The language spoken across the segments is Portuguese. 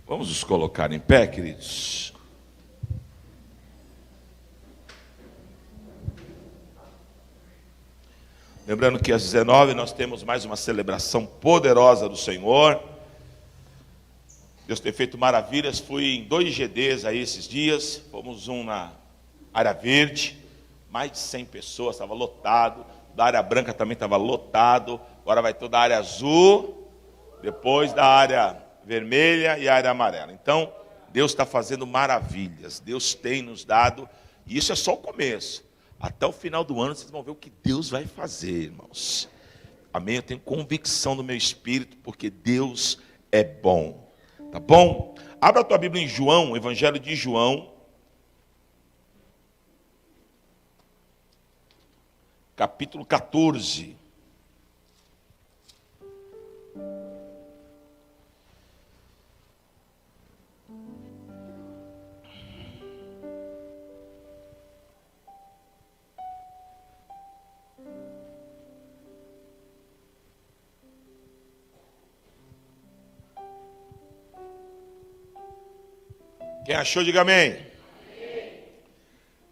Vamos nos colocar em pé, queridos. Lembrando que às 19 nós temos mais uma celebração poderosa do Senhor. Deus tem feito maravilhas. Fui em 2 GDs aí esses dias. Fomos um na área verde, mais de 100 pessoas, estava lotado. Da área branca também estava lotado. Agora vai toda a área azul, depois da área vermelha e a área amarela. Então, Deus está fazendo maravilhas. Deus tem nos dado, e isso é só o começo. Até o final do ano vocês vão ver o que Deus vai fazer, irmãos. Amém? Eu tenho convicção no meu espírito, porque Deus é bom. Tá bom? Abra a tua Bíblia em João, Evangelho de João. Capítulo 14. Quem achou, diga amém. Amém.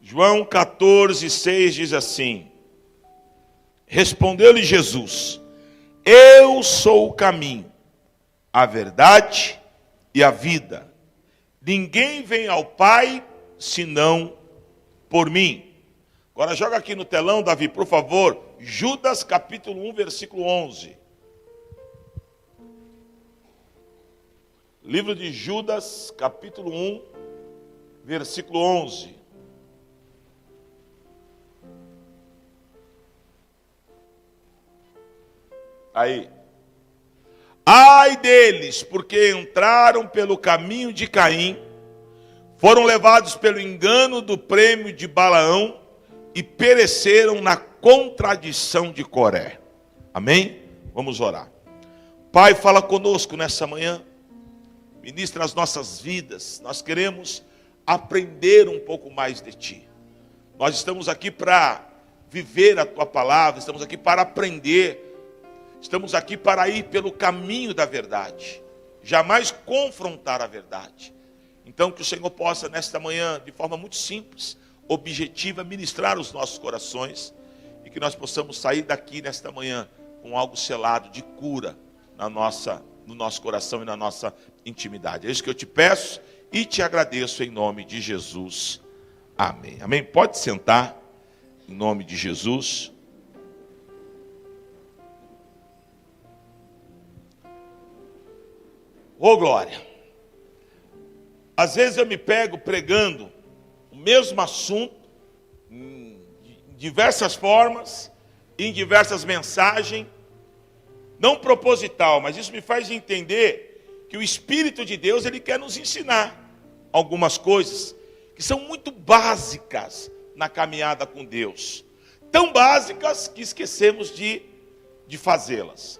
João 14, 6 diz assim: respondeu-lhe Jesus: eu sou o caminho, a verdade e a vida. Ninguém vem ao Pai senão por mim. Agora joga aqui no telão, Davi, por favor, Judas capítulo 1, versículo 11. Livro de Judas, capítulo 1, versículo 11. Aí. Ai deles, porque entraram pelo caminho de Caim, foram levados pelo engano do prêmio de Balaão e pereceram na contradição de Coré. Amém? Vamos orar. Pai, fala conosco nessa manhã. Ministra as nossas vidas. Nós queremos aprender um pouco mais de Ti. Nós estamos aqui para viver a Tua palavra, estamos aqui para aprender, estamos aqui para ir pelo caminho da verdade, jamais confrontar a verdade. Então que o Senhor possa nesta manhã, de forma muito simples, objetiva, ministrar os nossos corações, e que nós possamos sair daqui nesta manhã com algo selado de cura no nosso coração e na nossa intimidade. É isso que eu te peço e te agradeço em nome de Jesus. Amém. Amém. Pode sentar em nome de Jesus. Ô glória. Às vezes eu me pego pregando o mesmo assunto em diversas formas, em diversas mensagens, não proposital, mas isso me faz entender que o Espírito de Deus, Ele quer nos ensinar algumas coisas que são muito básicas na caminhada com Deus. Tão básicas que esquecemos de fazê-las.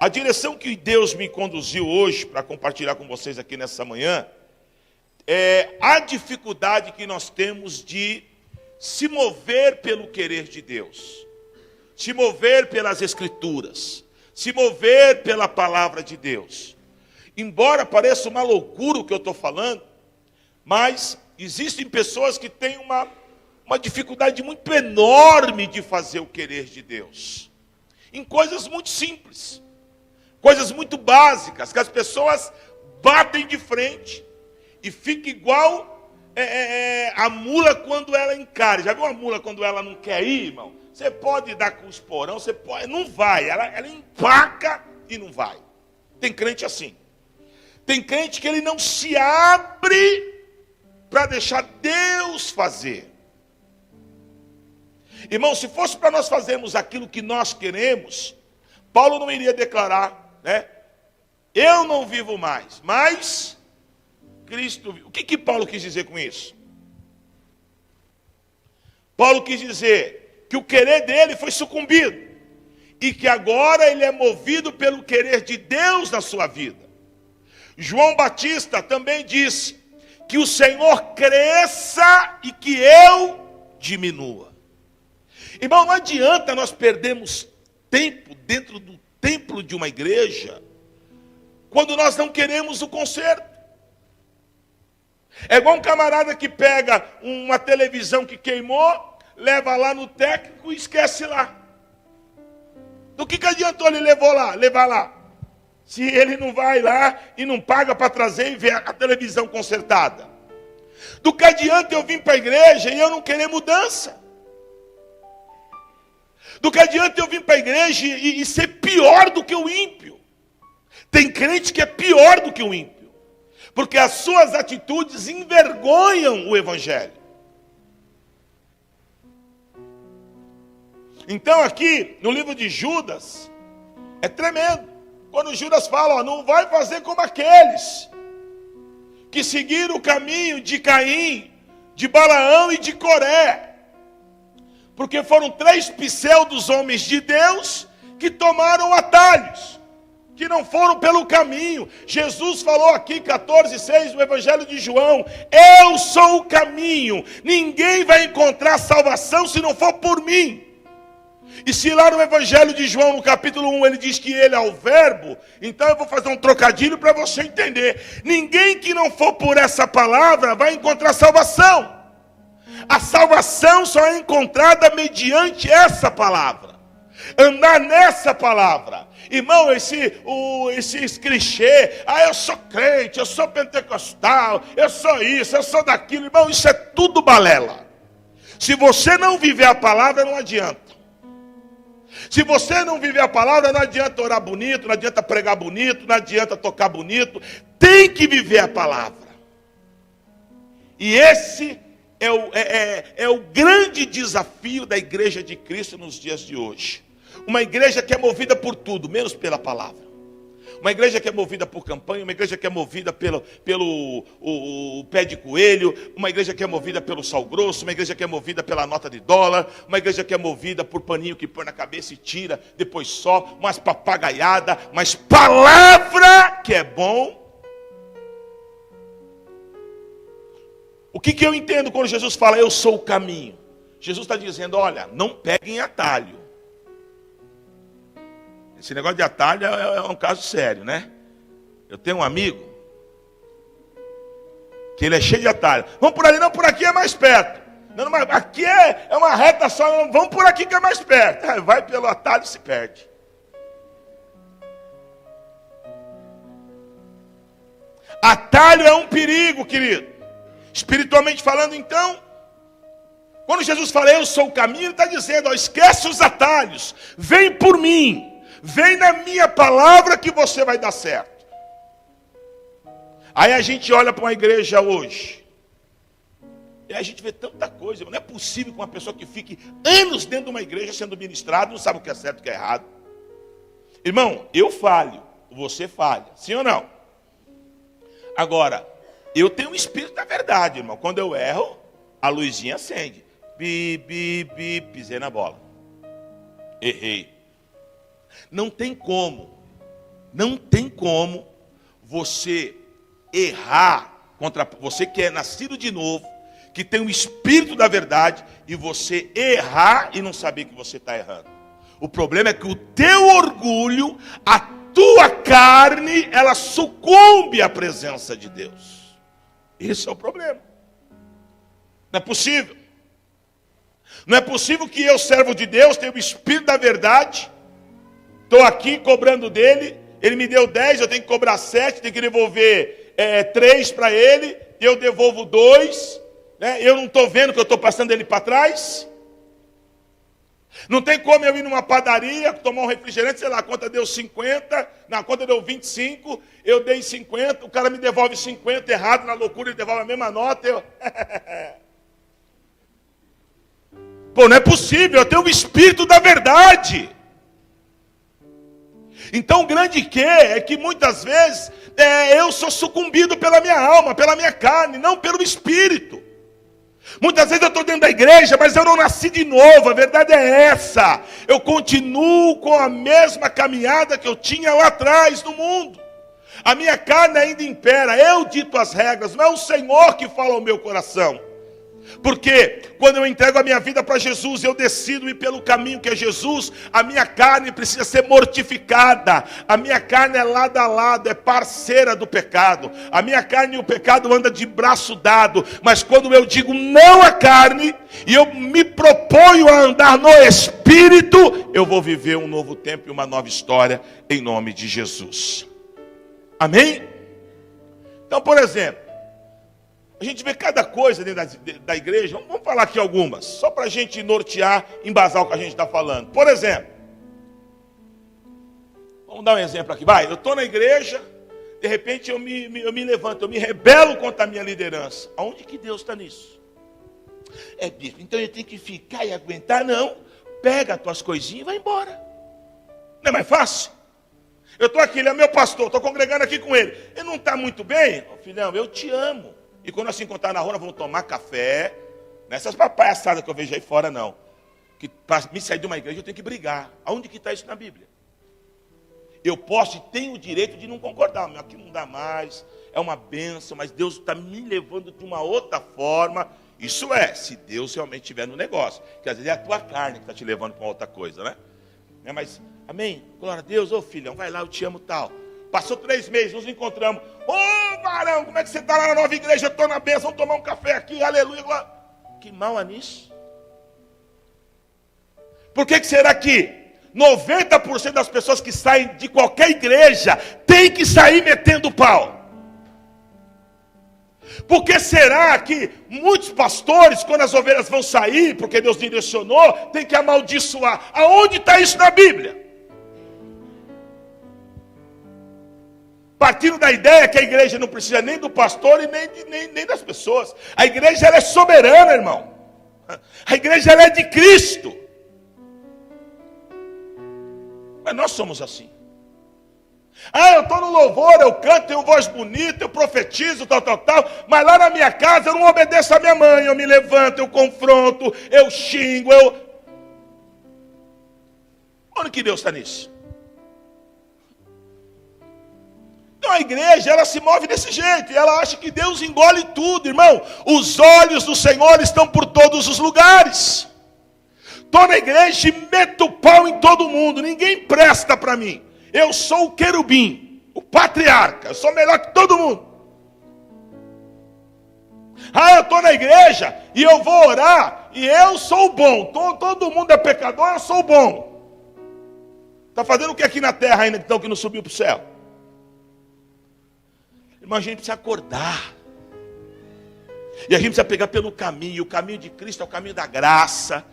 A direção que Deus me conduziu hoje para compartilhar com vocês aqui nessa manhã é a dificuldade que nós temos de se mover pelo querer de Deus, se mover pelas Escrituras, se mover pela palavra de Deus. Embora pareça uma loucura o que eu estou falando, mas existem pessoas que têm uma dificuldade muito enorme de fazer o querer de Deus, em coisas muito simples, coisas muito básicas, que as pessoas batem de frente e fica igual a mula quando ela encara. Já viu a mula quando ela não quer ir, irmão? Você pode dar com os porão, você pode, não vai, ela empaca e não vai. Tem crente assim. Tem crente que ele não se abre para deixar Deus fazer. Irmão, se fosse para nós fazermos aquilo que nós queremos, Paulo não iria declarar, né? Eu não vivo mais, mas Cristo vive. O que Paulo quis dizer com isso? Paulo quis dizer que o querer dele foi sucumbido, e que agora ele é movido pelo querer de Deus na sua vida. João Batista também disse que o Senhor cresça e que eu diminua. Irmão, não adianta nós perdermos tempo dentro do templo de uma igreja, quando nós não queremos o conserto. É igual um camarada que pega uma televisão que queimou, leva lá no técnico e esquece lá. Do que adiantou ele levar lá? Se ele não vai lá e não paga para trazer e ver a televisão consertada. Do que adianta eu vir para a igreja e eu não querer mudança? Do que adianta eu vir para a igreja e ser pior do que o ímpio? Tem crente que é pior do que o ímpio, porque as suas atitudes envergonham o evangelho. Então aqui, no livro de Judas, é tremendo. Quando Judas fala, ó, não vai fazer como aqueles que seguiram o caminho de Caim, de Balaão e de Coré. Porque foram 3 pseudos homens de Deus que tomaram atalhos, que não foram pelo caminho. Jesus falou aqui, 14:6, no Evangelho de João, eu sou o caminho, ninguém vai encontrar salvação se não for por mim. E se lá no Evangelho de João, no capítulo 1, ele diz que ele é o verbo, então eu vou fazer um trocadilho para você entender. Ninguém que não for por essa palavra vai encontrar salvação. A salvação só é encontrada mediante essa palavra. Andar nessa palavra. Irmão, esses clichês, eu sou crente, eu sou pentecostal, eu sou isso, eu sou daquilo. Irmão, isso é tudo balela. Se você não viver a palavra, não adianta. Se você não viver a palavra, não adianta orar bonito, não adianta pregar bonito, não adianta tocar bonito. Tem que viver a palavra. E esse é o grande desafio da igreja de Cristo nos dias de hoje. Uma igreja que é movida por tudo, menos pela palavra. Uma igreja que é movida por campanha, uma igreja que é movida pelo pé de coelho, uma igreja que é movida pelo sal grosso, uma igreja que é movida pela nota de dólar, uma igreja que é movida por paninho que põe na cabeça e tira, depois só, umas papagaiada, mas palavra que é bom. O que eu entendo quando Jesus fala, eu sou o caminho? Jesus está dizendo, olha, não peguem atalho. Esse negócio de atalho é um caso sério, né? Eu tenho um amigo que ele é cheio de atalho. Vamos por ali, não, por aqui é mais perto. Não, mas aqui é uma reta só, não, vamos por aqui que é mais perto. Vai pelo atalho e se perde. Atalho é um perigo, querido. Espiritualmente falando, então, quando Jesus fala, eu sou o caminho, ele está dizendo, ó, esquece os atalhos, vem por mim. Vem na minha palavra que você vai dar certo. Aí a gente olha para uma igreja hoje. E a gente vê tanta coisa. Não é possível que uma pessoa que fique anos dentro de uma igreja sendo ministrado, não sabe o que é certo e o que é errado. Irmão, eu falho, você falha. Sim ou não? Agora, eu tenho um espírito da verdade, irmão. Quando eu erro, a luzinha acende. Pisei na bola. Errei. Não tem como você errar contra você que é nascido de novo, que tem o espírito da verdade, e você errar e não saber que você está errando. O problema é que o teu orgulho, a tua carne, ela sucumbe à presença de Deus. Esse é o problema. Não é possível. Não é possível que eu, servo de Deus, tenha o espírito da verdade. Estou aqui cobrando dele, ele me deu 10, eu tenho que cobrar 7, tenho que devolver 3 para ele, eu devolvo 2, né? Eu não estou vendo que eu estou passando ele para trás. Não tem como eu ir numa padaria, tomar um refrigerante, sei lá, a conta deu 50, na conta deu 25, eu dei 50, o cara me devolve 50, errado, na loucura, ele devolve a mesma nota, Pô, não é possível, eu tenho o espírito da verdade. Então o grande é que muitas vezes eu sou sucumbido pela minha alma, pela minha carne, não pelo espírito. Muitas vezes eu estou dentro da igreja, mas eu não nasci de novo, a verdade é essa. Eu continuo com a mesma caminhada que eu tinha lá atrás no mundo. A minha carne ainda impera, eu dito as regras, não é o Senhor que fala ao meu coração. Porque quando eu entrego a minha vida para Jesus, eu decido ir pelo caminho que é Jesus, a minha carne precisa ser mortificada. A minha carne é lado a lado, é parceira do pecado. A minha carne e o pecado andam de braço dado. Mas quando eu digo não à carne, e eu me proponho a andar no Espírito, eu vou viver um novo tempo e uma nova história, em nome de Jesus. Amém? Então, por exemplo, a gente vê cada coisa dentro da igreja. Vamos falar aqui algumas, só para a gente nortear, embasar o que a gente está falando. Por exemplo, vamos dar um exemplo aqui. Vai, eu estou na igreja, de repente eu me levanto, eu me rebelo contra a minha liderança. Aonde que Deus está nisso? Bispo, então eu tenho que ficar e aguentar? Não, pega as tuas coisinhas e vai embora. Não é mais fácil? Eu estou aqui, ele é meu pastor, estou congregando aqui com ele. Ele não está muito bem? Filhão, eu te amo. E quando nós se encontrar na rua, nós vamos tomar café. Nessas papaiaçadas que eu vejo aí fora, não. Que para me sair de uma igreja, eu tenho que brigar. Aonde que está isso na Bíblia? Eu posso e tenho o direito de não concordar. Mas aqui não dá mais. É uma bênção, mas Deus está me levando de uma outra forma. Isso é, se Deus realmente estiver no negócio. Porque às vezes é a tua carne que está te levando para outra coisa, né? Mas, amém? Glória a Deus. Ô filhão, vai lá, eu te amo tal. Passou 3 meses, nos encontramos. Ô varão, como é que você está lá na nova igreja? Eu estou na bênção, vamos tomar um café aqui, aleluia. Glória. Que mal há nisso? Por que será que 90% das pessoas que saem de qualquer igreja tem que sair metendo pau? Por que será que muitos pastores, quando as ovelhas vão sair, porque Deus direcionou, tem que amaldiçoar? Aonde está isso na Bíblia? Partindo da ideia que a igreja não precisa nem do pastor e nem das pessoas. A igreja ela é soberana, irmão. A igreja ela é de Cristo. Mas nós somos assim. Eu estou no louvor, eu canto, tenho voz bonita, eu profetizo, tal. Mas lá na minha casa eu não obedeço a minha mãe. Eu me levanto, eu confronto, eu xingo, Onde que Deus está nisso? Então a igreja, ela se move desse jeito, e ela acha que Deus engole tudo, irmão. Os olhos do Senhor estão por todos os lugares. Estou na igreja e meto o pau em todo mundo, ninguém presta para mim. Eu sou o querubim, o patriarca, eu sou melhor que todo mundo. Eu estou na igreja e eu vou orar, e eu sou o bom. Todo mundo é pecador, eu sou o bom. Está fazendo o que aqui na terra ainda, então, que não subiu para o céu? Irmão, a gente precisa acordar. E a gente precisa pegar pelo caminho. O caminho de Cristo é o caminho da graça.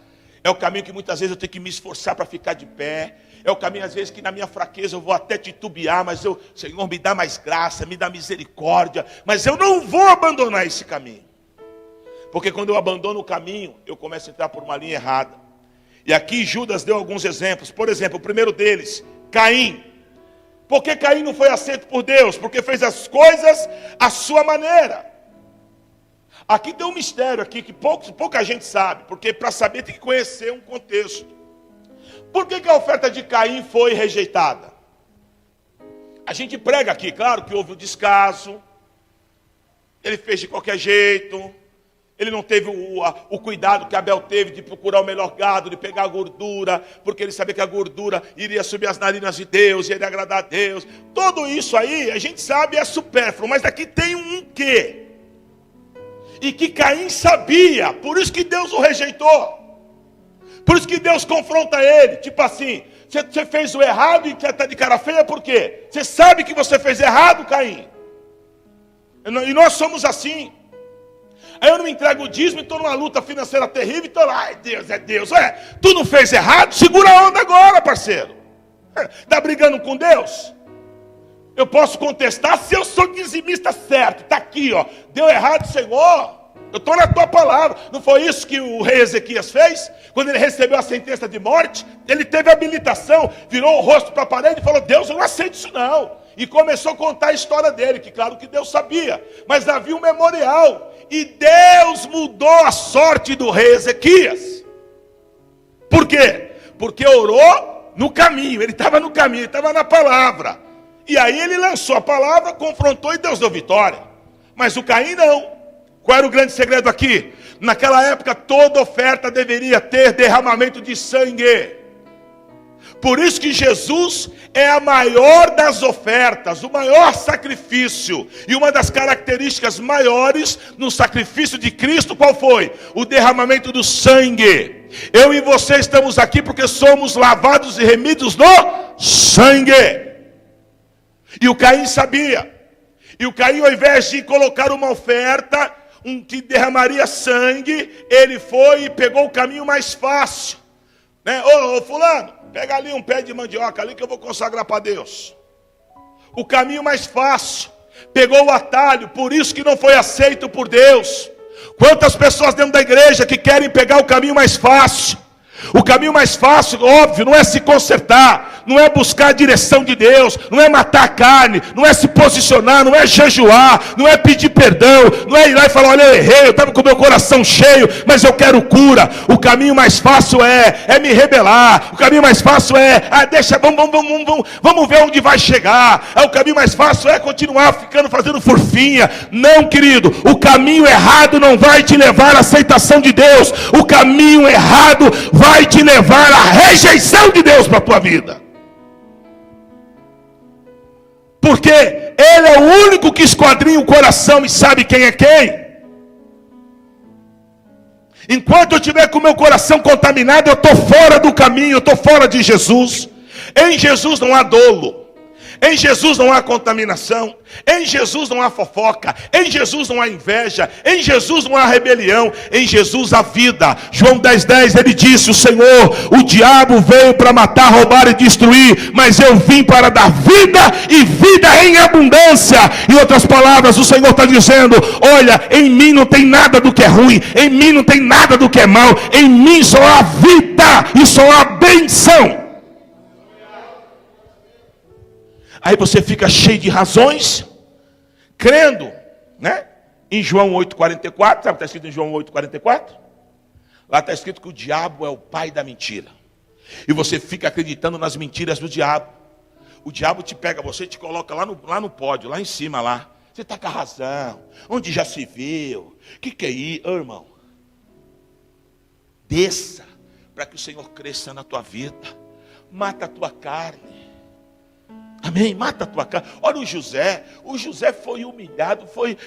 É o caminho que muitas vezes eu tenho que me esforçar para ficar de pé. É o caminho, às vezes, que na minha fraqueza eu vou até titubear. Mas Senhor, me dá mais graça, me dá misericórdia. Mas eu não vou abandonar esse caminho. Porque quando eu abandono o caminho, eu começo a entrar por uma linha errada. E aqui Judas deu alguns exemplos. Por exemplo, o primeiro deles, Caim. Por que Caim não foi aceito por Deus? Porque fez as coisas à sua maneira. Aqui tem um mistério aqui que pouca gente sabe. Porque para saber tem que conhecer um contexto. Por que a oferta de Caim foi rejeitada? A gente prega aqui, claro que houve o descaso. Ele fez de qualquer jeito. Ele não teve o cuidado que Abel teve de procurar o melhor gado, de pegar a gordura, porque ele sabia que a gordura iria subir as narinas de Deus, iria agradar a Deus. Tudo isso aí, a gente sabe, é supérfluo, mas aqui tem um quê? E que Caim sabia, por isso que Deus o rejeitou. Por isso que Deus confronta ele, tipo assim, você fez o errado e você está de cara feia, por quê? Você sabe que você fez errado, Caim. E nós somos assim. Aí eu não me entrego o dízimo e estou numa luta financeira terrível, e estou lá, é Deus. Tu não fez errado? Segura a onda agora, parceiro. Está brigando com Deus? Eu posso contestar se eu sou dizimista certo. Está aqui, ó. Deu errado, Senhor. Eu estou na tua palavra. Não foi isso que o rei Ezequias fez? Quando ele recebeu a sentença de morte, ele teve habilitação, virou o rosto para a parede e falou, Deus, eu não aceito isso não. E começou a contar a história dele, que claro que Deus sabia. Mas havia um memorial. E Deus mudou a sorte do rei Ezequias. Por quê? Porque orou no caminho. Ele estava no caminho, ele estava na palavra. E aí ele lançou a palavra, confrontou e Deus deu vitória. Mas o Caim não. Qual era o grande segredo aqui? Naquela época toda oferta deveria ter derramamento de sangue. Por isso que Jesus é a maior das ofertas, o maior sacrifício. E uma das características maiores no sacrifício de Cristo, qual foi? O derramamento do sangue. Eu e você estamos aqui porque somos lavados e remidos no sangue. E o Caim sabia. E o Caim, ao invés de colocar uma oferta, que derramaria sangue, ele foi e pegou o caminho mais fácil. Né? Ô fulano, pega ali um pé de mandioca ali que eu vou consagrar para Deus. O caminho mais fácil. Pegou o atalho, por isso que não foi aceito por Deus. Quantas pessoas dentro da igreja que querem pegar o caminho mais fácil? O caminho mais fácil, óbvio, não é se consertar, não é buscar a direção de Deus, não é matar a carne, não é se posicionar, não é jejuar, não é pedir perdão, não é ir lá e falar, olha, eu errei, eu estava com o meu coração cheio, mas eu quero cura. O caminho mais fácil é me rebelar. O caminho mais fácil vamos ver onde vai chegar. O caminho mais fácil é continuar fazendo furfinha. Não, querido, o caminho errado não vai te levar à aceitação de Deus. O caminho errado vai te levar à rejeição de Deus para a tua vida. Porque Ele é o único que esquadrinha o coração e sabe quem é quem. Enquanto eu estiver com o meu coração contaminado, eu estou fora do caminho, eu estou fora de Jesus. Em Jesus não há dolo. Em Jesus não há contaminação. Em Jesus não há fofoca. Em Jesus não há inveja. Em Jesus não há rebelião. Em Jesus há vida. João 10:10 ele disse: o Senhor, o diabo veio para matar, roubar e destruir, mas eu vim para dar vida e vida em abundância. Em outras palavras, o Senhor está dizendo: olha, em mim não tem nada do que é ruim, em mim não tem nada do que é mal, em mim só há vida e só há benção. Aí você fica cheio de razões, crendo, né? Em João 8,44, sabe o que está escrito em João 8,44? Lá está escrito que o diabo é o pai da mentira. E você fica acreditando nas mentiras do diabo. O diabo te pega, você te coloca lá no pódio, lá em cima lá. Você está com a razão, onde já se viu, que é isso, irmão? Desça, para que o Senhor cresça na tua vida. Mata a tua carne. Amém? Mata a tua carne. Olha o José foi humilhado, foi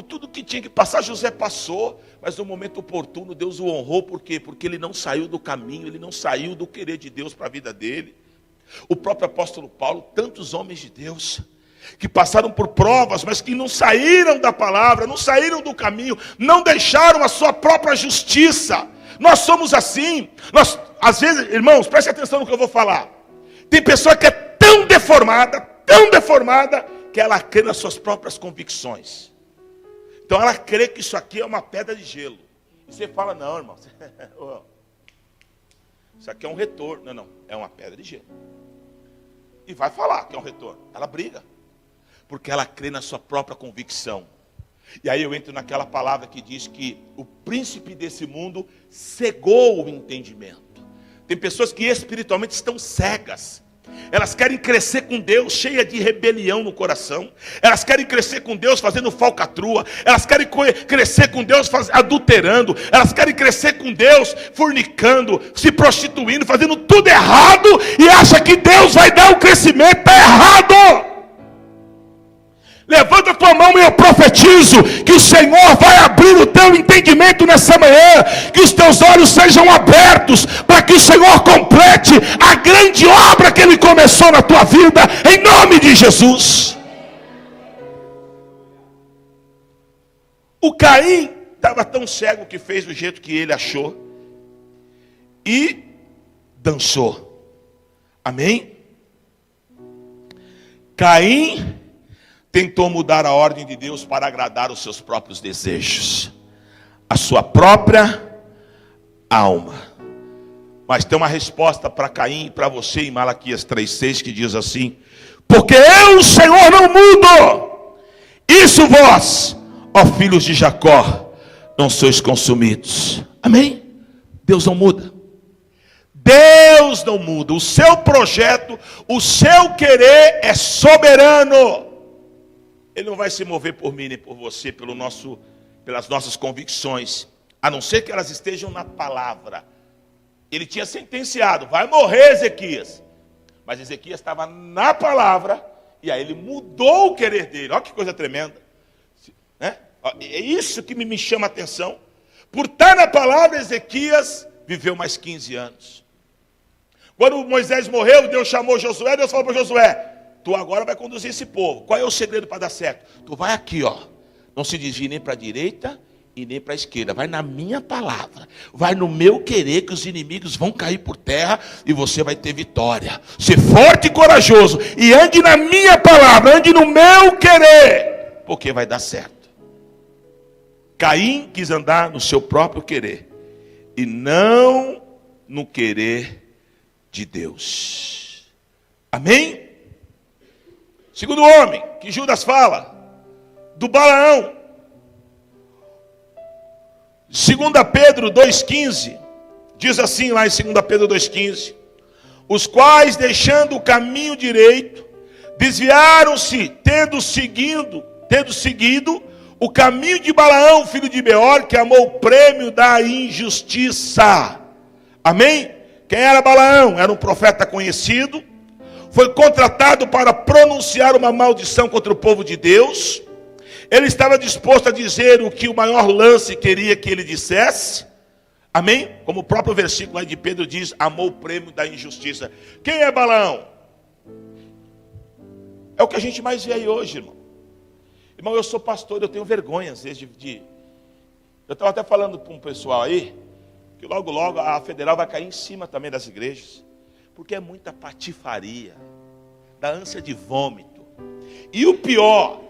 tudo que tinha que passar, José passou, mas no momento oportuno Deus o honrou. Por quê? Porque ele não saiu do caminho, ele não saiu do querer de Deus para a vida dele. O próprio apóstolo Paulo, tantos homens de Deus que passaram por provas, mas que não saíram da palavra, não saíram do caminho, não deixaram a sua própria justiça. Nós somos assim. Nós, às vezes, irmãos, preste atenção no que eu vou falar. Tem pessoa que é tão deformada, que ela crê nas suas próprias convicções. Então ela crê que isso aqui é uma pedra de gelo. E você fala, não, irmão, isso aqui é um retorno. Não, é uma pedra de gelo. E vai falar que é um retorno. Ela briga. Porque ela crê na sua própria convicção. E aí eu entro naquela palavra que diz que o príncipe desse mundo cegou o entendimento. Tem pessoas que espiritualmente estão cegas. Elas querem crescer com Deus cheia de rebelião no coração. Elas querem crescer com Deus fazendo falcatrua. Elas querem crescer com Deus adulterando. Elas querem crescer com Deus fornicando, se prostituindo, fazendo tudo errado. E acha que Deus vai dar o crescimento. Está errado. Levanta a tua mão e eu profetizo que o Senhor vai abrir o teu entendimento nessa manhã, que os teus olhos sejam abertos, para que o Senhor complete a grande obra que Ele começou na tua vida, em nome de Jesus. O Caim estava tão cego que fez do jeito que ele achou e dançou. Amém? Caim tentou mudar a ordem de Deus para agradar os seus próprios desejos, a sua própria alma. Mas tem uma resposta para Caim e para você em Malaquias 3,6 que diz assim: porque eu, o Senhor, não mudo, isso vós, ó filhos de Jacó, não sois consumidos. Amém? Deus não muda. Deus não muda. O seu projeto, o seu querer é soberano. Ele não vai se mover por mim nem por você, pelo nosso pelas nossas convicções, a não ser que elas estejam na palavra. Ele tinha sentenciado, vai morrer Ezequias. Mas Ezequias estava na palavra, e aí ele mudou o querer dele. Olha que coisa tremenda. Né? É isso que me chama a atenção. Por estar na palavra, Ezequias viveu mais 15 anos. Quando Moisés morreu, Deus chamou Josué, Deus falou para Josué, tu agora vai conduzir esse povo. Qual é o segredo para dar certo? Tu vai aqui, ó. Não se desvie nem para a direita e nem para a esquerda. Vai na minha palavra. Vai no meu querer, que os inimigos vão cair por terra e você vai ter vitória. Ser forte e corajoso. E ande na minha palavra, ande no meu querer. Porque vai dar certo. Caim quis andar no seu próprio querer. E não no querer de Deus. Amém? Segundo homem, que Judas fala, do Balaão. 2 Pedro 2,15, diz assim lá em 2 Pedro 2,15, os quais, deixando o caminho direito, desviaram-se, tendo seguido o caminho de Balaão, filho de Beor, que amou o prêmio da injustiça. Amém? Quem era Balaão? Era um profeta conhecido, foi contratado para pronunciar uma maldição contra o povo de Deus. Ele estava disposto a dizer o que o maior lance queria que ele dissesse. Amém? Como o próprio versículo aí de Pedro diz, amou o prêmio da injustiça. Quem é Balaão? É o que a gente mais vê aí hoje, irmão. Irmão, eu sou pastor, eu tenho vergonha às vezes de... Eu estava até falando para um pessoal aí, que logo logo a federal vai cair em cima também das igrejas. Porque é muita patifaria, da ânsia de vômito. E o pior,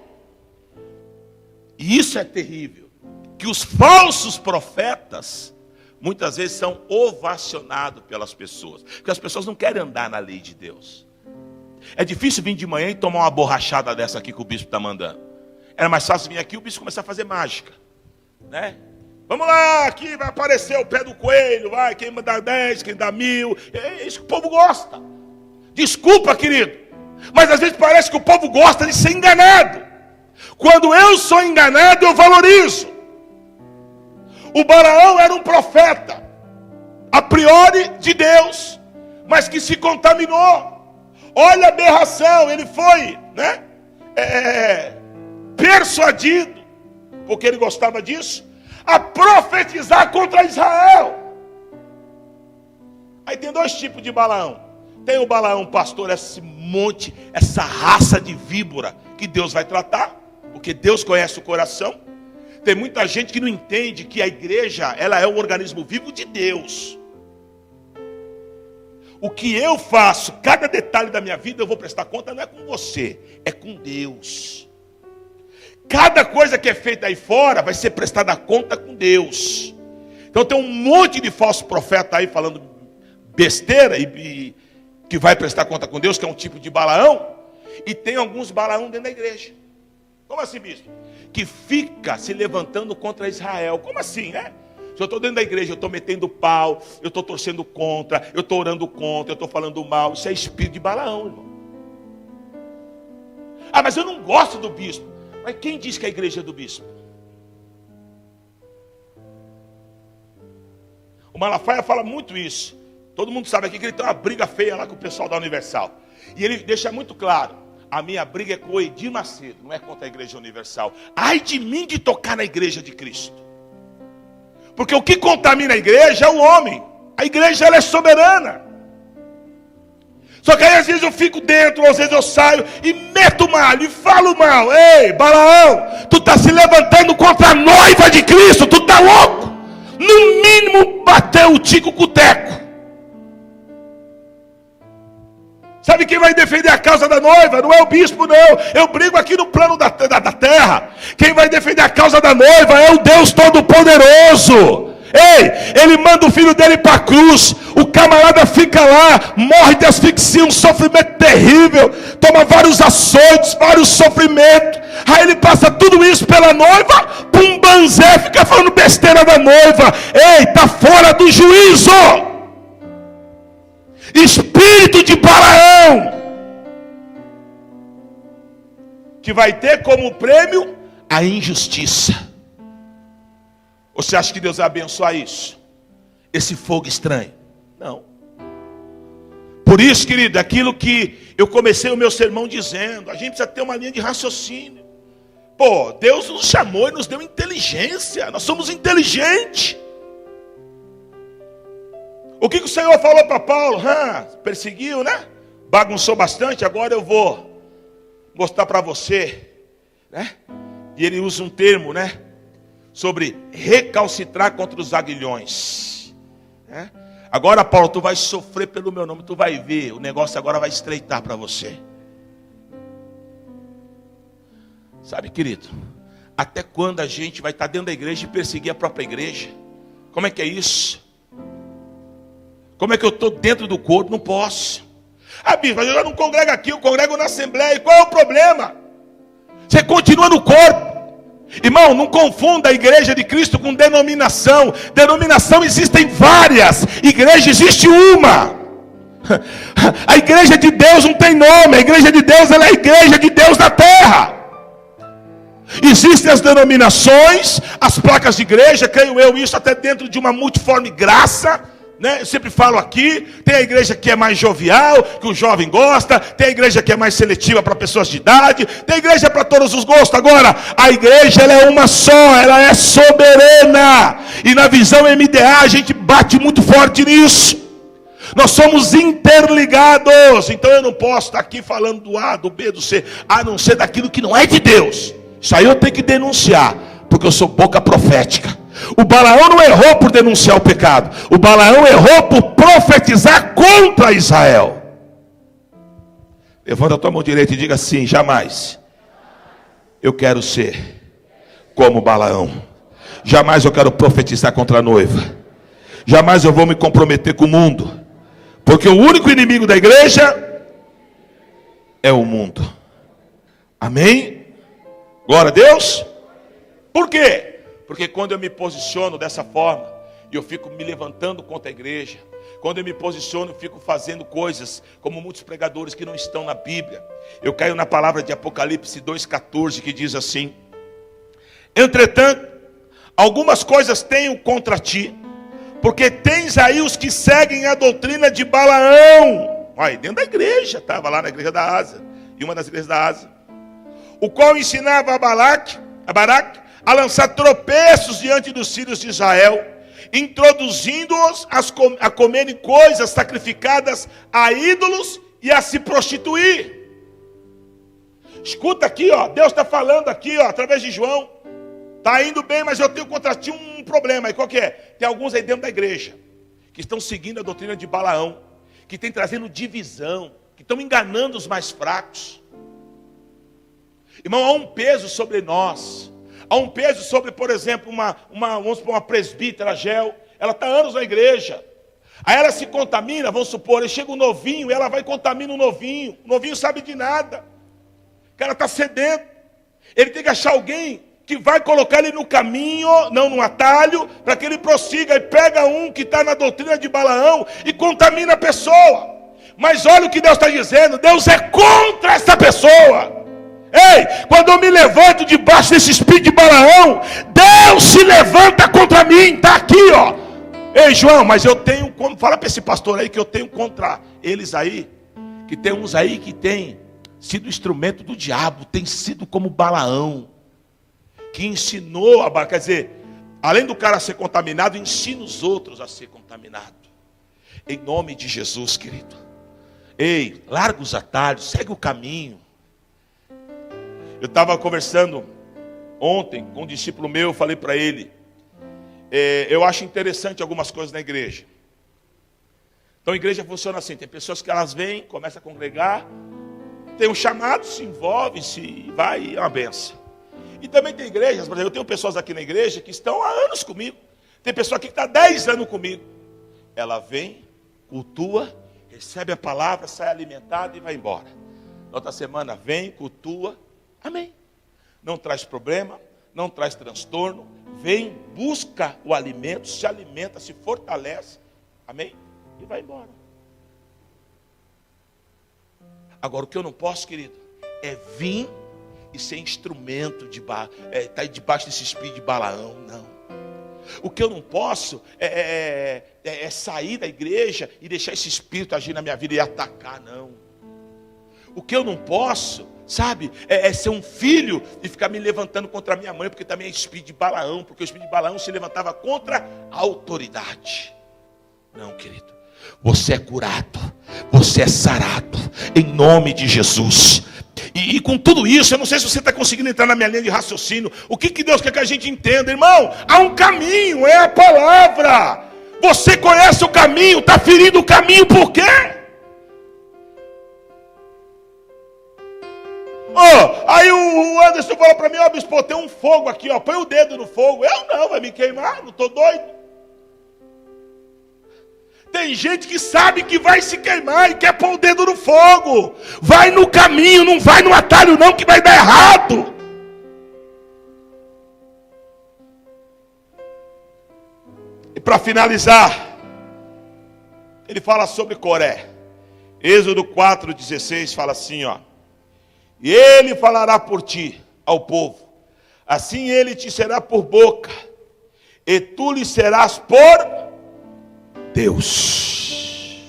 e isso é terrível, que os falsos profetas muitas vezes são ovacionados pelas pessoas. Porque as pessoas não querem andar na lei de Deus. É difícil vir de manhã e tomar uma borrachada dessa aqui que o bispo está mandando. Era mais fácil vir aqui e o bispo começar a fazer mágica, né? Vamos lá, aqui vai aparecer o pé do coelho, vai, quem dá 10, quem dá 1000. É isso que o povo gosta. Desculpa, querido, mas às vezes parece que o povo gosta de ser enganado. Quando eu sou enganado, eu valorizo. O Balaão era um profeta, a priori de Deus, mas que se contaminou. Olha a aberração, ele foi, né? Persuadido, porque ele gostava disso, a profetizar contra Israel. Aí tem dois tipos de Balaão. Tem o Balaão pastor, esse monte, essa raça de víbora que Deus vai tratar, porque Deus conhece o coração. Tem muita gente que não entende que a igreja, ela é um organismo vivo de Deus. O que eu faço, cada detalhe da minha vida eu vou prestar conta, não é com você, é com Deus. Cada coisa que é feita aí fora vai ser prestada conta com Deus. Então tem um monte de falso profeta aí falando besteira e que vai prestar conta com Deus, que é um tipo de Balaão. E tem alguns Balaão dentro da igreja. Como assim, bispo? Que fica se levantando contra Israel. Como assim, né? Se eu estou dentro da igreja, eu estou metendo pau, eu estou torcendo contra, eu estou orando contra, eu estou falando mal. Isso é espírito de Balaão, irmão. Ah, mas eu não gosto do bispo. Mas quem diz que a igreja é do bispo? O Malafaia fala muito isso. Todo mundo sabe aqui que ele tem uma briga feia lá com o pessoal da Universal. E ele deixa muito claro. A minha briga é com o Edir Macedo, não é contra a igreja universal. Ai de mim de tocar na igreja de Cristo. Porque o que contamina a igreja é o homem. A igreja, ela é soberana. Só que aí às vezes eu fico dentro, às vezes eu saio e meto mal, e falo mal. Ei, Balaão, tu está se levantando contra a noiva de Cristo, tu está louco? No mínimo bateu o tico com o teco. Sabe quem vai defender a causa da noiva? Não é o bispo, não. Eu brigo aqui no plano da terra. Quem vai defender a causa da noiva é o Deus Todo-Poderoso. Ei, ele manda o filho dele para a cruz. O camarada fica lá, morre de asfixia, um sofrimento terrível. Toma vários açoites, vários sofrimentos. Aí ele passa tudo isso pela noiva. Pum, banzé, fica falando besteira da noiva. Ei, está fora do juízo. Espírito de Balaão, que vai ter como prêmio a injustiça. Ou você acha que Deus vai abençoar isso? Esse fogo estranho? Não. Por isso, querido, aquilo que eu comecei o meu sermão dizendo, a gente precisa ter uma linha de raciocínio. Pô, Deus nos chamou e nos deu inteligência. Nós somos inteligentes. O que o Senhor falou para Paulo? Perseguiu, né? Bagunçou bastante, agora eu vou mostrar para você, né? E ele usa um termo, né? Sobre recalcitrar contra os aguilhões, né? Agora, Paulo, tu vai sofrer pelo meu nome, tu vai ver, o negócio agora vai estreitar para você. Sabe, querido, até quando a gente vai estar dentro da igreja e perseguir a própria igreja? Como é que é isso? Como é que eu estou dentro do corpo? Não posso. Bispo, eu não congrego aqui, eu congrego na assembleia. Qual é o problema? Você continua no corpo. Irmão, não confunda a igreja de Cristo com denominação. Denominação existem várias. Igreja existe uma. A igreja de Deus não tem nome. A igreja de Deus, ela é a igreja de Deus na terra. Existem as denominações, as placas de igreja, creio eu, isso até dentro de uma multiforme graça, né? Eu sempre falo aqui, tem a igreja que é mais jovial, que o jovem gosta, tem a igreja que é mais seletiva para pessoas de idade, tem a igreja para todos os gostos. Agora, a igreja ela é uma só, ela é soberana, e na visão MDA a gente bate muito forte nisso. Nós somos interligados, então eu não posso estar aqui falando do A, do B, do C, a não ser daquilo que não é de Deus. Isso aí eu tenho que denunciar, porque eu sou boca profética. O Balaão não errou por denunciar o pecado. O Balaão errou por profetizar contra Israel. Levanta a tua mão direita e diga assim: jamais eu quero ser como Balaão. Jamais eu quero profetizar contra a noiva. Jamais eu vou me comprometer com o mundo. Porque o único inimigo da igreja é o mundo. Amém? Glória a Deus. Por quê? Porque quando eu me posiciono dessa forma, e eu fico me levantando contra a igreja, quando eu me posiciono, eu fico fazendo coisas, como muitos pregadores que não estão na Bíblia, eu caio na palavra de Apocalipse 2,14, que diz assim: entretanto, algumas coisas tenho contra ti, porque tens aí os que seguem a doutrina de Balaão. Olha, dentro da igreja, estava lá na igreja da Ásia, e uma das igrejas da Ásia, o qual ensinava a Balaque, a lançar tropeços diante dos filhos de Israel, introduzindo-os a comerem coisas sacrificadas a ídolos e a se prostituir. Escuta aqui, ó, Deus está falando aqui, ó, através de João. Está indo bem, mas eu tenho contra ti um problema. E qual que é? Tem alguns aí dentro da igreja que estão seguindo a doutrina de Balaão, que tem trazendo divisão, que estão enganando os mais fracos. Irmão, há um peso sobre nós. Há um peso sobre, por exemplo, vamos supor, uma presbítera, Gel. Ela está anos na igreja. Aí ela se contamina, vamos supor, aí chega um novinho, e ela vai e contamina o novinho. O novinho sabe de nada. O cara está sedento. Ele tem que achar alguém que vai colocar ele no caminho, não no atalho, para que ele prossiga. E pega um que está na doutrina de Balaão e contamina a pessoa. Mas olha o que Deus está dizendo. Deus é contra essa pessoa. Ei, quando eu me levanto debaixo desse espírito de Balaão, Deus se levanta contra mim. Está aqui, ó. Ei, João, mas eu tenho, fala para esse pastor aí que eu tenho contra eles aí, que tem uns aí que tem sido instrumento do diabo, tem sido como Balaão, que ensinou a Balaão, quer dizer, além do cara ser contaminado, ensina os outros a ser contaminado. Em nome de Jesus, querido. Ei, larga os atalhos, segue o caminho. Eu estava conversando ontem com um discípulo meu, eu falei para ele, eu acho interessante algumas coisas na igreja. Então a igreja funciona assim, tem pessoas que elas vêm, começam a congregar, tem um chamado, se envolve, se vai, é uma benção. E também tem igrejas, por exemplo, eu tenho pessoas aqui na igreja que estão há anos comigo. Tem pessoa aqui que está há 10 anos comigo. Ela vem, cultua, recebe a palavra, sai alimentada e vai embora. Na outra semana vem, cultua, amém. Não traz problema, não traz transtorno. Vem, busca o alimento, se alimenta, se fortalece, amém? E vai embora. Agora o que eu não posso, querido, é vir e ser instrumento de estar debaixo desse espírito de Balaão, não. O que eu não posso é sair da igreja e deixar esse espírito agir na minha vida e atacar, não. O que eu não posso, sabe, é ser um filho e ficar me levantando contra a minha mãe, porque também é espírito de Balaão, porque o espírito de Balaão se levantava contra a autoridade. Não, querido, você é curado, você é sarado, em nome de Jesus. E com tudo isso, eu não sei se você está conseguindo entrar na minha linha de raciocínio. O que Deus quer que a gente entenda, irmão? Há um caminho, é a palavra. Você conhece o caminho, está ferindo o caminho, por quê? Aí o Anderson fala para mim, bispo, tem um fogo aqui, põe o dedo no fogo. Eu não, vai me queimar, não estou doido. Tem gente que sabe que vai se queimar e quer pôr o dedo no fogo. Vai no caminho, não vai no atalho não, que vai dar errado. E para finalizar, ele fala sobre Coré. Êxodo 4,16 fala assim, e ele falará por ti ao povo, assim ele te será por boca, e tu lhe serás por Deus.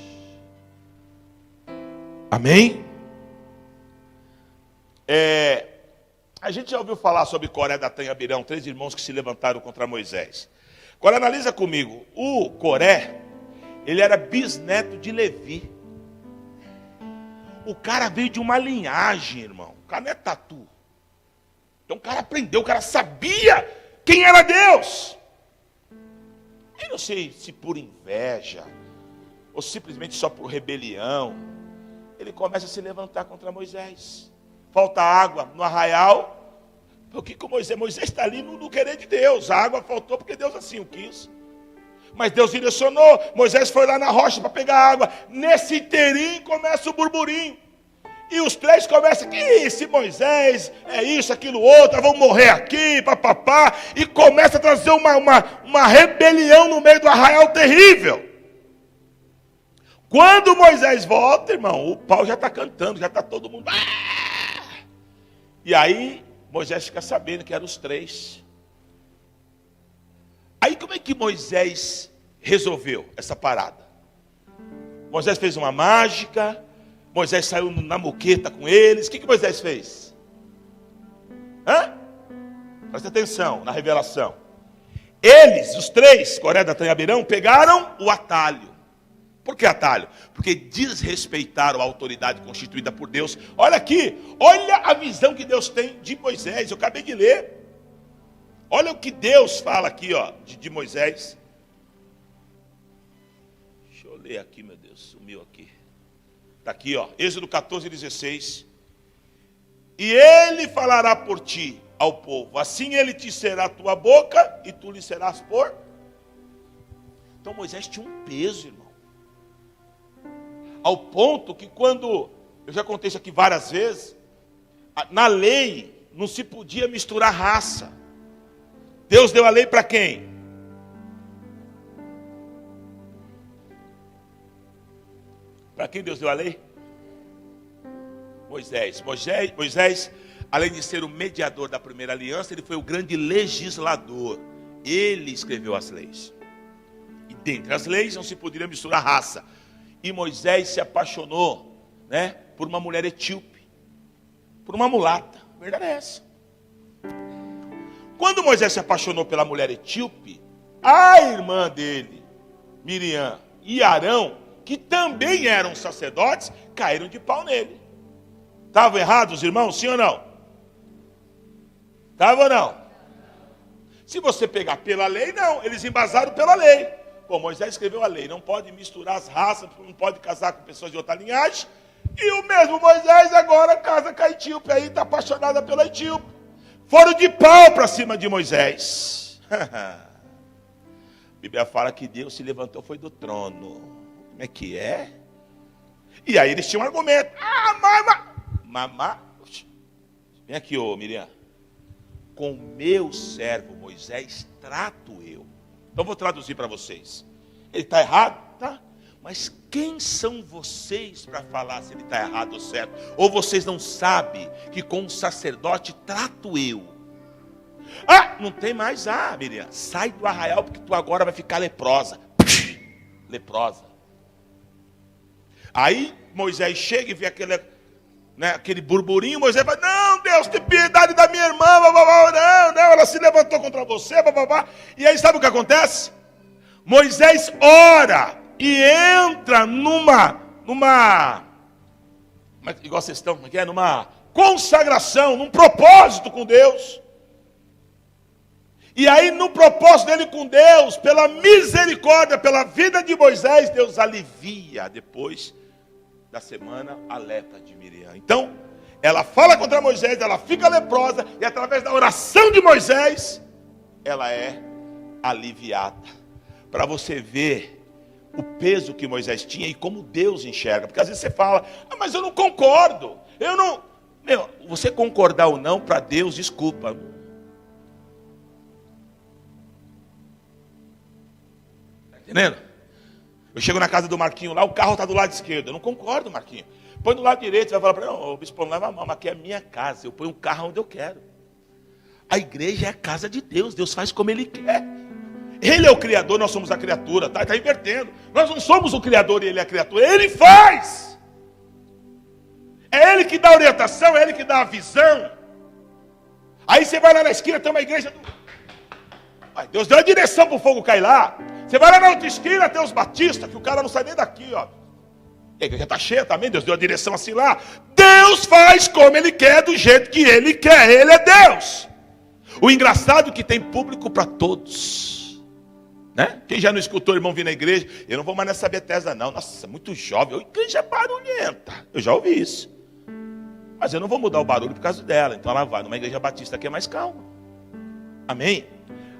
Amém? A gente já ouviu falar sobre Coré, Datã e Abirão, 3 irmãos que se levantaram contra Moisés. Agora analisa comigo, o Coré, ele era bisneto de Levi. O cara veio de uma linhagem, irmão. O cara não é tatu. Então o cara aprendeu, o cara sabia quem era Deus. Eu não sei se por inveja, ou simplesmente só por rebelião, ele começa a se levantar contra Moisés. Falta água no arraial. O que com Moisés? Moisés está ali no querer de Deus. A água faltou porque Deus assim o quis. Mas Deus direcionou. Moisés foi lá na rocha para pegar água. Nesse inteirinho começa o burburinho. E os 3 começam, que esse Moisés, é isso, aquilo, outro, vamos morrer aqui, papapá. E começa a trazer uma rebelião no meio do arraial terrível. Quando Moisés volta, irmão, o pau já está cantando, já está todo mundo. E aí, Moisés fica sabendo que eram os 3. Aí como é que Moisés resolveu essa parada? Moisés fez uma mágica, Moisés saiu na moqueta com eles. O que Moisés fez? Presta atenção na revelação. Eles, os 3, Coré, Datã e Abirão, pegaram o atalho. Por que atalho? Porque desrespeitaram a autoridade constituída por Deus. Olha aqui, olha a visão que Deus tem de Moisés. Eu acabei de ler. Olha o que Deus fala aqui, de Moisés. Deixa eu ler aqui, meu Deus, sumiu aqui. Está aqui, Êxodo 14,16. E ele falará por ti ao povo, assim ele te será a tua boca, e tu lhe serás por. Então Moisés tinha um peso, irmão. Ao ponto que quando, eu já contei isso aqui várias vezes, na lei não se podia misturar raça. Deus deu a lei para quem? Para quem Deus deu a lei? Moisés, além de ser o mediador da primeira aliança, ele foi o grande legislador. Ele escreveu as leis. E dentre as leis não se poderia misturar raça. E Moisés se apaixonou, por uma mulher etíope, por uma mulata. A verdade é essa. Quando Moisés se apaixonou pela mulher etíope, a irmã dele, Miriam e Arão, que também eram sacerdotes, caíram de pau nele. Estavam errados, irmãos? Sim ou não? Estavam ou não? Se você pegar pela lei, não. Eles embasaram pela lei. Pô, Moisés escreveu a lei. Não pode misturar as raças, não pode casar com pessoas de outra linhagem. E o mesmo Moisés agora casa com a etíope. Aí está apaixonada pela etíope. Foram de pau para cima de Moisés. A Bíblia fala que Deus se levantou, foi do trono. Como é que é? E aí eles tinham um argumento. Mamá. Vem aqui, Miriam. Com meu servo Moisés trato eu. Então vou traduzir para vocês. Ele está errado? Tá. Mas quem são vocês para falar se ele está errado ou certo? Ou vocês não sabem que com o sacerdote trato eu? Ah, não tem mais. Ah, Miriam, sai do arraial porque tu agora vai ficar leprosa. Leprosa. Aí Moisés chega e vê aquele burburinho. Moisés fala, não, Deus, tem piedade da minha irmã. Não, ela se levantou contra você. E aí sabe o que acontece? Moisés ora e entra igual vocês estão, numa consagração, num propósito com Deus. E aí no propósito dele com Deus, pela misericórdia, pela vida de Moisés, Deus alivia depois da semana a lepra de Miriam. Então, ela fala contra Moisés, ela fica leprosa, e através da oração de Moisés, ela é aliviada. Para você ver o peso que Moisés tinha e como Deus enxerga. Porque às vezes você fala, mas eu não concordo. Você concordar ou não, para Deus, desculpa. Tá entendendo? Eu chego na casa do Marquinho lá, o carro está do lado esquerdo. Eu não concordo, Marquinho. Põe do lado direito, você vai falar para ele, não, bispo, não leva a mão, mas aqui é a minha casa. Eu ponho o carro onde eu quero. A igreja é a casa de Deus. Deus faz como Ele quer. Ele é o Criador, nós somos a criatura. Está invertendo. Nós não somos o Criador e Ele é a criatura. Ele faz. É Ele que dá a orientação, é Ele que dá a visão. Aí você vai lá na esquina, tem uma igreja. Deus deu a direção para o fogo cair lá. Você vai lá na outra esquina, tem os batistas, que o cara não sai nem daqui, ó. E a igreja está cheia também, Deus deu a direção assim lá. Deus faz como Ele quer, do jeito que Ele quer. Ele é Deus. O engraçado é que tem público para todos. Né? Quem já não escutou o irmão vir na igreja? Eu não vou mais nessa Bethesda não. Nossa, muito jovem. A igreja é barulhenta. Eu já ouvi isso. Mas eu não vou mudar o barulho por causa dela. Então ela vai numa igreja batista que é mais calma. Amém?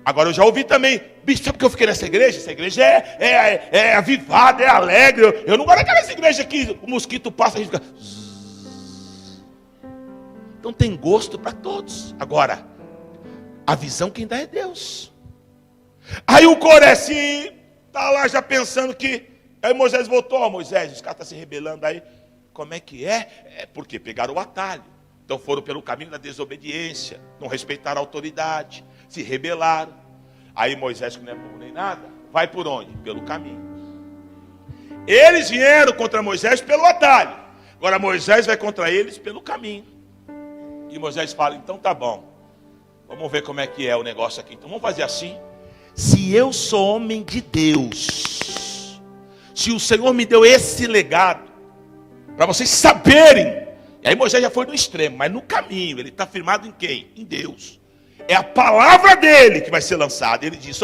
Agora eu já ouvi também. Bicho, sabe por que eu fiquei nessa igreja? Essa igreja é avivada, é alegre. Eu não gosto daquelas igrejas que o mosquito passa e a gente fica... Então tem gosto para todos. Agora, a visão quem dá é Deus. Aí o Coré está lá já pensando que... Aí Moisés voltou, Moisés, os caras estão se rebelando aí. Como é que é? É porque pegaram o atalho. Então foram pelo caminho da desobediência, não respeitaram a autoridade, se rebelaram. Aí Moisés, que não é burro nem nada, vai por onde? Pelo caminho. Eles vieram contra Moisés pelo atalho. Agora Moisés vai contra eles pelo caminho. E Moisés fala, então tá bom. Vamos ver como é que é o negócio aqui. Então vamos fazer assim. Se eu sou homem de Deus, se o Senhor me deu esse legado, para vocês saberem, e aí Moisés já foi no extremo, mas no caminho, ele está firmado em quem? Em Deus. É a palavra dele que vai ser lançada. Ele diz,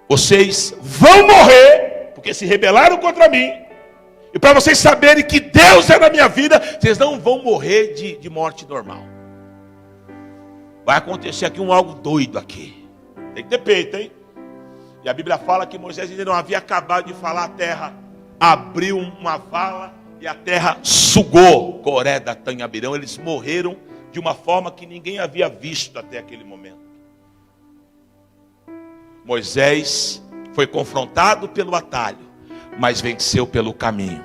vocês vão morrer, porque se rebelaram contra mim, e para vocês saberem que Deus é na minha vida, vocês não vão morrer de morte normal. Vai acontecer aqui algo doido aqui. Tem que ter peito, hein? E a Bíblia fala que Moisés ainda não havia acabado de falar, a terra abriu uma vala e a terra sugou Coré, Datã e Abirão. Eles morreram de uma forma que ninguém havia visto até aquele momento. Moisés foi confrontado pelo atalho, mas venceu pelo caminho.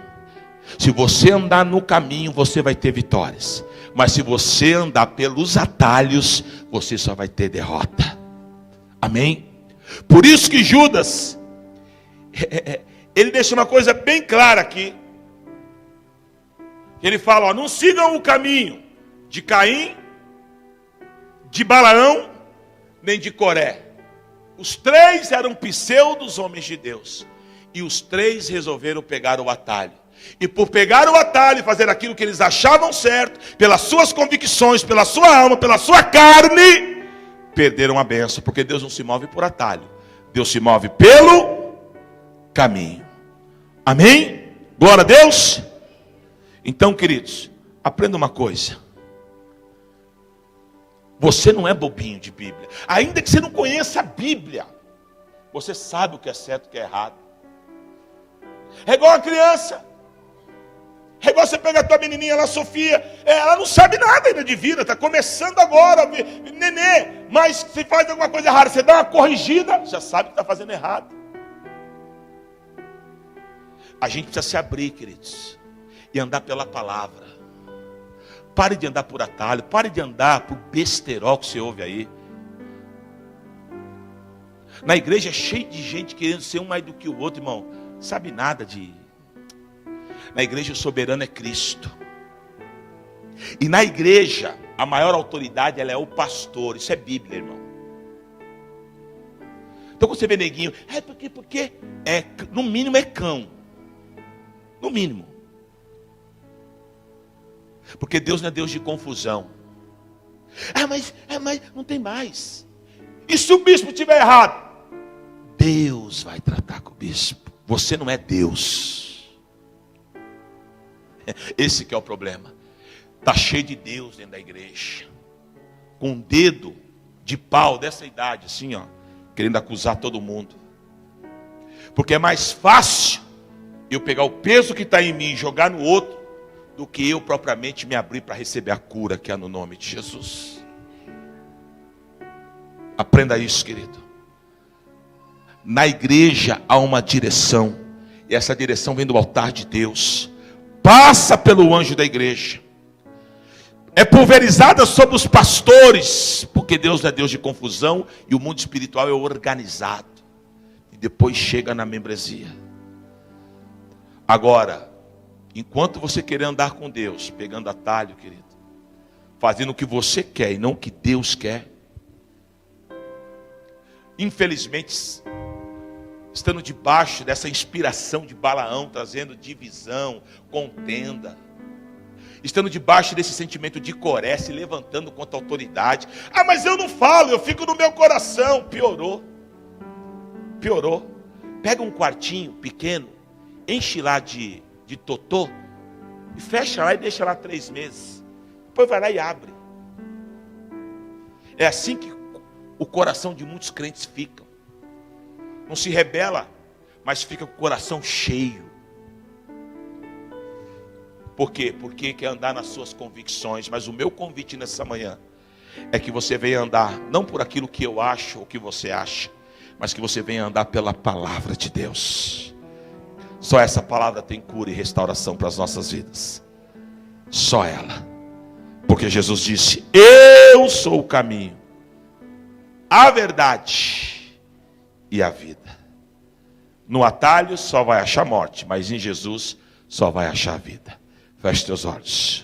Se você andar no caminho, você vai ter vitórias. Mas se você andar pelos atalhos, você só vai ter derrota. Amém? Por isso que Judas, ele deixa uma coisa bem clara aqui. Ele fala, não sigam o caminho de Caim, de Balaão, nem de Coré. Os três eram pseudos homens de Deus. E os três resolveram pegar o atalho. E por pegar o atalho e fazer aquilo que eles achavam certo, pelas suas convicções, pela sua alma, pela sua carne, perderam a bênção. Porque Deus não se move por atalho. Deus se move pelo caminho. Amém? Glória a Deus. Então, queridos, aprenda uma coisa. Você não é bobinho de Bíblia. Ainda que você não conheça a Bíblia, você sabe o que é certo e o que é errado. É igual a criança. É igual você pega a tua menininha lá, Sofia. Ela não sabe nada ainda de vida. Está começando agora. Nenê. Mas se faz alguma coisa errada, você dá uma corrigida, já sabe que está fazendo errado. A gente precisa se abrir, queridos, e andar pela palavra. Pare de andar por atalho, pare de andar por besterol que você ouve aí. Na igreja é cheio de gente querendo ser um mais do que o outro, irmão. Sabe nada de... Na igreja o soberano é Cristo. E na igreja, a maior autoridade, ela é o pastor. Isso é Bíblia, irmão. Então quando você vê neguinho, porque no mínimo é cão. No mínimo. Porque Deus não é Deus de confusão. Mas não tem mais. E se o bispo estiver errado? Deus vai tratar com o bispo. Você não é Deus. Esse que é o problema. Está cheio de Deus dentro da igreja. Com um dedo de pau dessa idade, assim, ó, querendo acusar todo mundo. Porque é mais fácil eu pegar o peso que está em mim e jogar no outro, do que eu propriamente me abrir para receber a cura que há no nome de Jesus. Aprenda isso, querido. Na igreja há uma direção, e essa direção vem do altar de Deus, passa pelo anjo da igreja, é pulverizada sobre os pastores, porque Deus não é Deus de confusão, e o mundo espiritual é organizado, e depois chega na membresia. Agora, enquanto você querer andar com Deus, pegando atalho, querido, fazendo o que você quer e não o que Deus quer, infelizmente, estando debaixo dessa inspiração de Balaão, trazendo divisão, contenda, estando debaixo desse sentimento de Coré, se levantando contra a autoridade. Mas eu não falo, eu fico no meu coração. Piorou. Pega um quartinho pequeno, enche lá de totô, e fecha lá e deixa lá 3 meses. Depois vai lá e abre. É assim que o coração de muitos crentes fica. Não se rebela, mas fica com o coração cheio. Por quê? Porque quer andar nas suas convicções. Mas o meu convite nessa manhã é que você venha andar, não por aquilo que eu acho ou que você acha, mas que você venha andar pela palavra de Deus. Só essa palavra tem cura e restauração para as nossas vidas. Só ela. Porque Jesus disse: eu sou o caminho, a verdade e a vida. No atalho só vai achar morte, mas em Jesus só vai achar vida. Feche teus olhos.